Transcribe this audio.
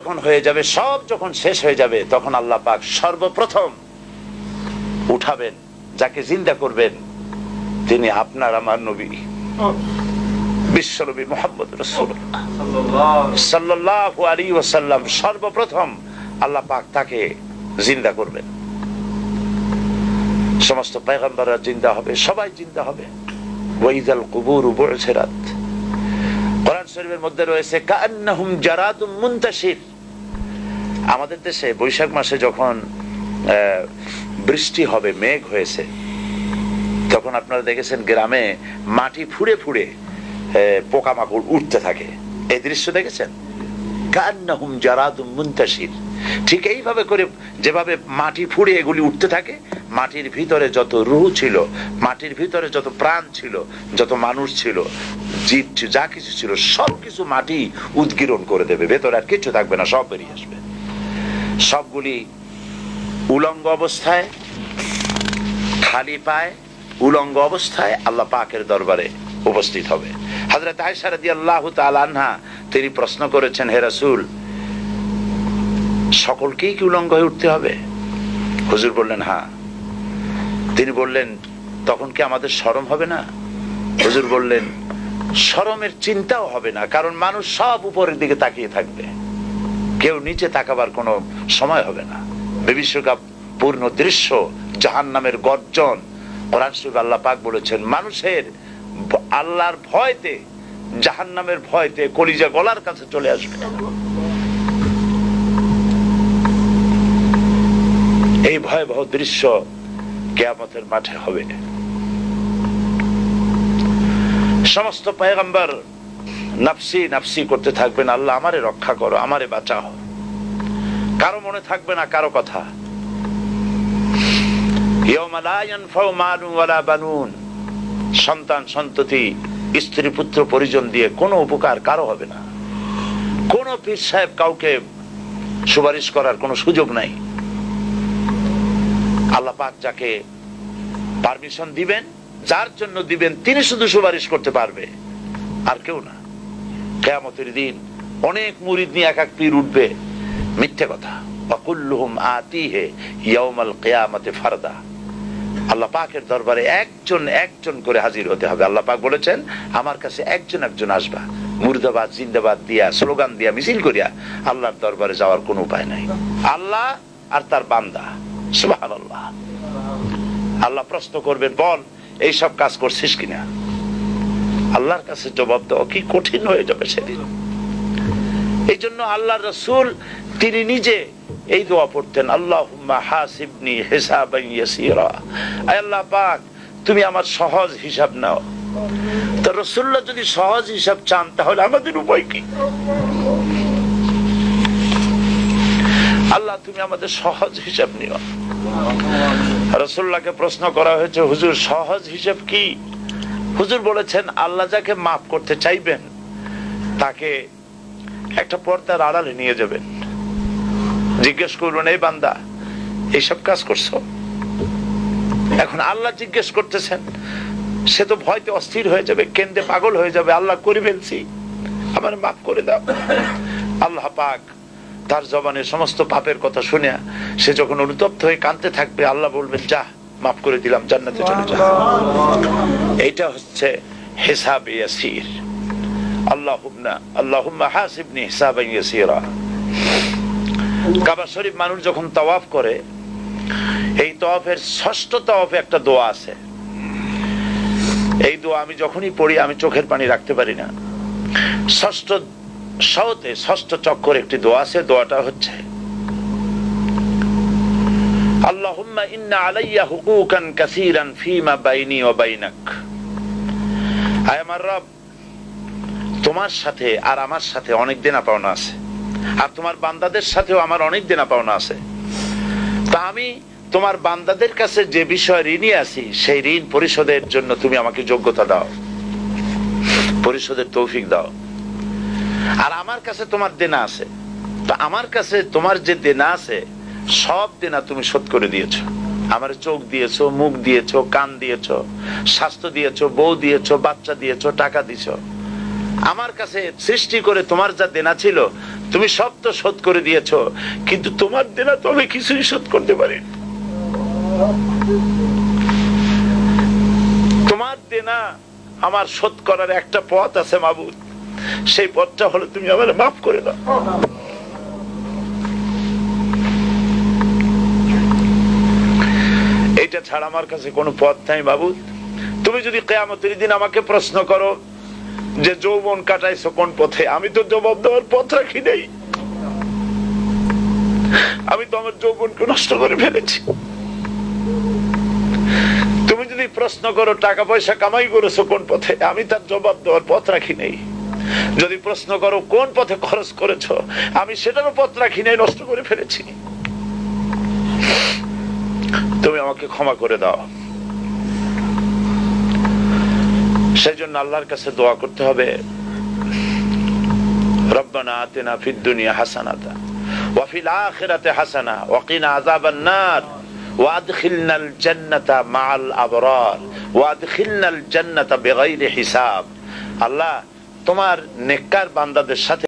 যখন হয়ে যাবে, সব যখন শেষ হয়ে যাবে, তখন আল্লাহ পাক সর্বপ্রথম উঠাবেন, যাকে জিন্দা করবেন তিনি আপনার আমার নবী বিশ্বনবী মুহাম্মদ রাসূলুল্লাহ সাল্লাল্লাহু আলাইহি ওয়াসাল্লাম। সর্বপ্রথম আল্লাহ পাক তাকে জিন্দা করবেন। সমস্ত পয়গম্বররা জিন্দা হবে, সবাই জিন্দা হবে। ওয়াইযাল কুবুরু বু'সিরাত, কোরআন শরীফের মধ্যে রয়েছে কাআন্নাহুম জারাদুম মুনতাশির। আমাদের দেশে বৈশাখ মাসে যখন বৃষ্টি হবে, মেঘ হয়েছে, তখন আপনারা দেখেছেন গ্রামে মাটি ফুঁড়ে ফুঁড়ে পোকামাকড় উঠতে থাকে। এই দৃশ্য দেখেছেন? কাআন্নাহুম জারাদুম মুনতাশির। ঠিক এইভাবে করে যেভাবে মাটি ফুঁড়ে এগুলি উঠতে থাকে, মাটির ভিতরে যত রূহ ছিল, মাটির ভিতরে যত প্রাণ ছিল, যত মানুষ ছিল, জীব যা কিছু ছিল, সবকিছু মাটি উদ্গীরণ করে দেবে। ভেতরে আর কিছু থাকবে না, সব বেরিয়ে আসবে। সবগুলি উলঙ্গ অবস্থায়, খালি পায়ে, উলঙ্গ অবস্থায় আল্লাহ পাকের দরবারে উপস্থিত হবে। হযরত আয়েশা রাদিয়াল্লাহু তাআলা আনহা তিনি প্রশ্ন করেছেন, হে রাসূল, সকলকেই কি উলঙ্গ হয়ে উঠতে হবে? হুজুর বললেন হ্যাঁ। তিনি বললেন, তখন কি আমাদের শরম হবে না? হুজুর বললেন, শরমের চিন্তাও হবে না, কারণ মানুষ সব উপরের দিকে তাকিয়ে থাকবে, কেউ নিচে তাকাবার কোনো সময় হবে না। বিভীষিকা পূর্ণ দৃশ্য, জাহান্নামের গর্জন। কোরআন শরীফে আল্লাহ পাক বলেছেন, মানুষের আল্লাহর ভয়তে, জাহান্নামের ভয়তে কলিজা গলার কাছে চলে আসবে। এই ভয়াবহ দৃশ্য কিয়ামতের মাঠে হবে। সমস্ত পয়গম্বর নাফসি নাফসি করতে থাকবেন, আল্লাহ আমারে রক্ষা করো, আমারে বাঁচাও। কারো মনে থাকবে না কারো কথা। ইয়াউমা লা ইয়ানফাউ মালুন ওয়ালা বানুন, সন্তান সন্ততি, স্ত্রী পুত্র পরিজন দিয়ে কোনো উপকার কারো হবে না। কোন পীর সাহেব কাউকে সুপারিশ করার কোনো সুযোগ নাই। আল্লাহ পাক যাকে পারমিশন দিবেন, যার জন্য দিবেন, তিনি শুধু সুপারিশ করতে পারবে, আর কেউ না। কিয়ামতের দিন অনেক মুরিদ নিয়ে এক এক পীর উঠবে, মিথ্যে কথা। ওয়াকুল্লুহুম আতিহি ইয়াউমাল কিয়ামাতি ফারদা। আল্লাহ পাকের দরবারে একজন একজন করে হাজির হতে হবে। আল্লাহ পাক বলেছেন, আমার কাছে একজন একজন আসবা। মুর্দাবাদ জিন্দাবাদ দিয়া, স্লোগান দিয়া, মিছিল করিয়া আল্লাহর দরবারে যাওয়ার কোনো উপায় নাই। আল্লাহ আর তার বান্দা, সুবহানাল্লাহ। আল্লাহ প্রশ্ন করবেন, বল এই সব কাজ করছিস কিনা? আল্লাহর কাছে জবাব দেওয়া কি কঠিন হয়ে যাবে সেদিন। এই জন্য আল্লাহর রাসূল তিনি নিজে এই দোয়া পড়তেন, আল্লাহুম্মা হাসিবনি হিসাবান ইয়াসীরা। আয় আল্লাহ পাক, তুমি আমার সহজ হিসাব নাও। তো রাসূলুল্লাহ যদি সহজ হিসাব চান, তাহলে আমাদের উপায় কি? আল্লাহ তুমি আমাদের সহজ হিসাব নিও। রাসূলুল্লাহকে প্রশ্ন করা হয়েছে, হুজুর সহজ হিসাব কি? হুজুর বলেছেন, আল্লাহ যাকে মাফ করতে চাইবেন তাকে একটা পর্দার আড়ালে নিয়ে যাবেন, জিজ্ঞেস করবেন, এই বান্দা এইসব কাজ করছো? এখন আল্লাহ জিজ্ঞেস করতেছেন, সে তো ভয়তে অস্থির হয়ে যাবে, কেন্দে পাগল হয়ে যাবে, আল্লাহ করে ফেলছি, আমার মাফ করে দাও। আল্লাহ পাক তার জবানের সমস্ত পাপের কথা শুনে সে যখন অনুতপ্ত হয়ে কাঁদতে থাকবে, আল্লাহ বলবেন, যা মাফ করে দিলাম, জান্নাতে চলে যা। এইটা হচ্ছে হিসাব ইয়াসির। আল্লাহুম্মা হাসিবনি হিসাবান ইয়াসীরা। কাবা শরীফ মানুষ যখন তাওয়াফ করে, এই তাওয়াফের ষষ্ঠ তাওয়াফে একটা দোয়া আছে। এই দোয়া আমি যখনই পড়ি আমি চোখের পানি রাখতে পারি না। ষষ্ঠ সাওতে, ষষ্ঠ চক্করে একটি দোয়া আছে। দোয়াটা হচ্ছে, আল্লাহুম্মা ইন্না আলাইয়া হুকুকান কাসীরান ফীমা বাইনি ওয়া বাইনাক। আয় আমার রব, তোমার সাথে আর আমার সাথে অনেক দেনা পাওনা আছে, আর তোমার বান্দাদের সাথেও আমার অনেক দেনা পাওনা আছে। তা আমি তোমার বান্দাদের কাছে যে বিষয় ঋণী আছি, সেই ঋণ পরিশোধের জন্য তুমি আমাকে যোগ্যতা দাও, পরিশোধের তৌফিক দাও। আর আমার কাছে তোমার দেনা আছে, তো আমার কাছে তোমার যে দেনা আছে, সব দেনা তুমি শোধ করে দিয়েছো। আমার চোখ দিয়েছো, মুখ দিয়েছো, কান দিয়েছো, স্বাস্থ্য দিয়েছো, বউ দিয়েছো, বাচ্চা দিয়েছো, টাকা দিয়েছো। আমার কাছে সৃষ্টি করে তোমার যা দেনা ছিল তুমি সব তো শোধ করে দিয়েছো, কিন্তু তোমার দেনা তো আমি কিছুই শোধ করতে পারি। তোমার দেনা আমার শোধ করার একটা পথ আছে মাবুদ, সেই পথটা হলো তুমি আমার মাফ করে দাও। এইটা ছাড়া আমার কাছে কোনো পথ নাই মাবুদ। তুমি যদি কিয়ামতের দিন আমাকে প্রশ্ন করো যে যৌবন কাটাইছো কোন পথে, আমি তো জবাব দেওয়ার পথ রাখি নাই। আমি তো আমার যৌবনকে নষ্ট করে ফেলেছি। তুমি যদি প্রশ্ন করো টাকা পয়সা কামাই করেছো কোন পথে, আমি তার জবাব দেওয়ার পথ রাখি নাই। যদি প্রশ্ন করো কোন পথে খরচ করেছো, আমি সেটারও পথ রাখি নাই, নষ্ট করে ফেলেছি। তুমি আমাকে ক্ষমা করে দাও। সেই জন্য আল্লাহর কাছে দোয়া করতে হবে, রব্বানা আতিনা ফিদ দুনিয়া হাসানাতা ওয়া ফিল আখিরাতি হাসানা ওয়া কিনা আযাবান নার ওয়া আদখিলনাল জান্নাতা মাআল আবরার ওয়া আদখিলনাল জান্নাতা বিগাইরি হিসাব। আল্লাহ তোমার নেককার বান্দাদের সাথে